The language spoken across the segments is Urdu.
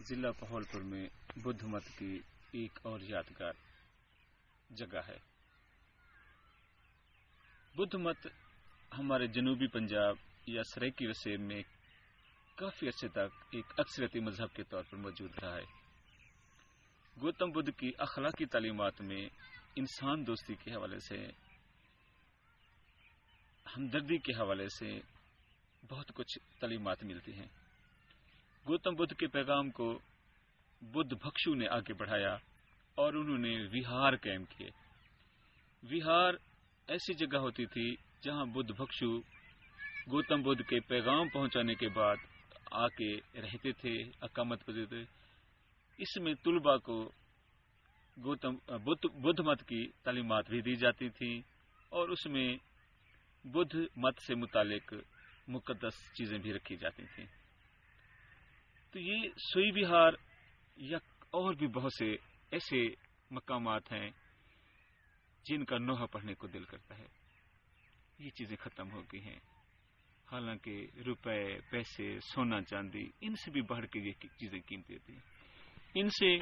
ضلع پہولپور میں بدھ مت کی ایک اور یادگار جگہ ہے۔ بدھ مت ہمارے جنوبی پنجاب یا سرائیکی وسیب میں کافی عرصے تک ایک اکثریتی مذہب کے طور پر موجود رہا ہے۔ گوتم بدھ کی اخلاقی تعلیمات میں انسان دوستی کے حوالے سے، ہمدردی کے حوالے سے بہت کچھ تعلیمات ملتی ہیں۔ گوتم بدھ کے پیغام کو بدھ بھکشو نے آگے بڑھایا اور انہوں نے وہار قائم کیے۔ وہار ایسی جگہ ہوتی تھی جہاں بدھ بھکشو گوتم بدھ کے پیغام پہنچانے کے بعد آ کے رہتے تھے، اقامت پذیر تھے۔ اس میں طلباء کو بدھ مت کی تعلیمات بھی دی جاتی تھیں اور اس میں بدھ مت سے متعلق مقدس چیزیں بھی رکھی جاتی تھیں۔ تو یہ سوئی وہار یا اور بھی بہت سے ایسے مقامات ہیں جن کا نوحہ پڑھنے کو دل کرتا ہے۔ یہ چیزیں ختم ہو گئی ہیں، حالانکہ روپے، پیسے، سونا چاندی ان سے بھی بڑھ کے یہ چیزیں قیمتی ہوتی ہیں۔ ان سے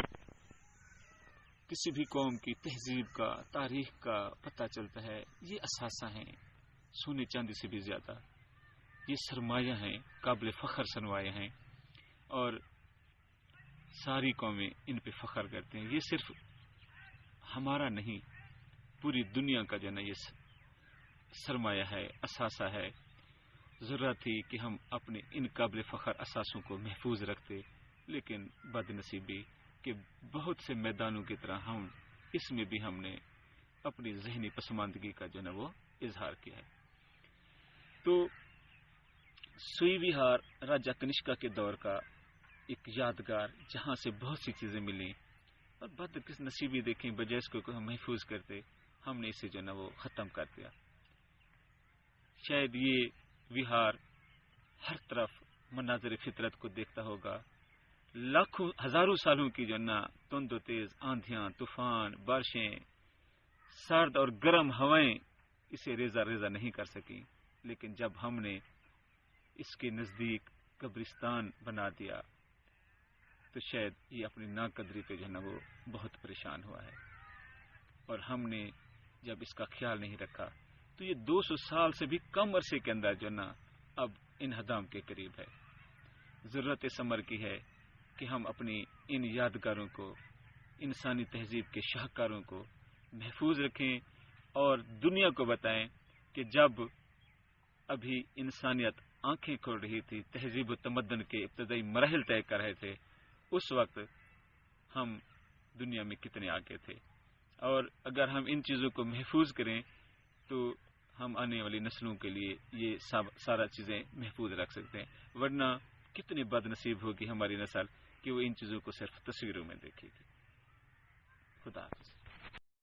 کسی بھی قوم کی تہذیب کا، تاریخ کا پتہ چلتا ہے۔ یہ اثاثہ ہیں، سونے چاندی سے بھی زیادہ یہ سرمایہ ہیں، قابل فخر سرمایہ ہیں، اور ساری قومیں ان پہ فخر کرتے ہیں۔ یہ صرف ہمارا نہیں، پوری دنیا کا جو ہے نا یہ سرمایہ ہے، اثاثہ ہے۔ ضرورت تھی کہ ہم اپنے ان قابل فخر اثاثوں کو محفوظ رکھتے، لیکن بد نصیبی کہ بہت سے میدانوں کی طرح اس میں بھی ہم نے اپنی ذہنی پسماندگی کا جو ہے نا وہ اظہار کیا ہے۔ تو سوئی وہار راجہ کنشکا کے دور کا ایک یادگار جہاں سے بہت سی چیزیں ملیں، اور بد نصیبی دیکھیں، بجائے اس کو ہم محفوظ کرتے ہم نے اسے جو ہے نا وہ ختم کر دیا۔ شاید یہ وہار ہر طرف مناظر فطرت کو دیکھتا ہوگا، لاکھوں ہزاروں سالوں کی جو ہے نا تند و تیز آندھیاں، طوفان، بارشیں، سرد اور گرم ہوائیں اسے ریزہ ریزہ نہیں کر سکیں، لیکن جب ہم نے اس کے نزدیک قبرستان بنا دیا تو شاید یہ اپنی ناقدری پہ جو ہے نا وہ بہت پریشان ہوا ہے، اور ہم نے جب اس کا خیال نہیں رکھا تو یہ 200 سال سے بھی کم عرصے کے اندر جو ہے نا اب انہدام کے قریب ہے۔ ضرورت اس امر کی ہے کہ ہم اپنی ان یادگاروں کو، انسانی تہذیب کے شاہکاروں کو محفوظ رکھیں اور دنیا کو بتائیں کہ جب ابھی انسانیت آنکھیں کھول رہی تھی، تہذیب و تمدن کے ابتدائی مراحل طے کر رہے تھے، اس وقت ہم دنیا میں کتنے آگے تھے، اور اگر ہم ان چیزوں کو محفوظ کریں تو ہم آنے والی نسلوں کے لیے یہ سارا چیزیں محفوظ رکھ سکتے ہیں، ورنہ کتنی بد نصیب ہوگی ہماری نسل کہ وہ ان چیزوں کو صرف تصویروں میں دیکھے گی۔ خدا حافظ۔